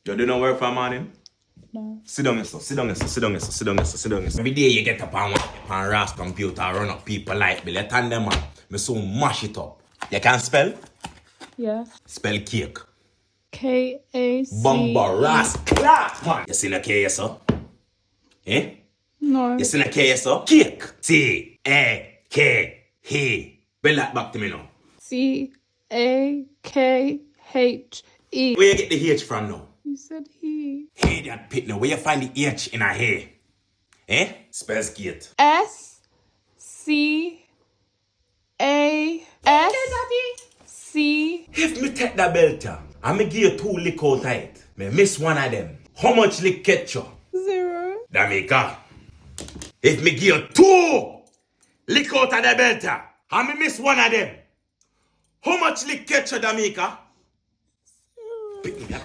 You do not work for a morning? No. Sit down, yourself. Sit down, yourself. Sit down, yourself. Sit down, yourself. Sit down, yourself. Every day you get up and Ross computer, run up people like Bill. You turn them on. Me so mash it up. You can spell? Yeah. Spell cake. K-A-C. Bumba Ross Clark, man. You see the K, yourself? Eh? No. You see the K, yourself? Cake. C-A-K-He. Spell that back to me now. C-A-K-H-E. Where you get the H from now? You said he. Hey, that pit now. Where you find the H in a hair? Eh? Spell skate. S-C-A-S-C. If me take that belt, and me give you 2 lick out of it, me miss one of them. How much lick catch you? 0. Jamaica. If me give you 2 lick out of the belt, and me miss one of them, how much lick catch you, Jamaica? 0.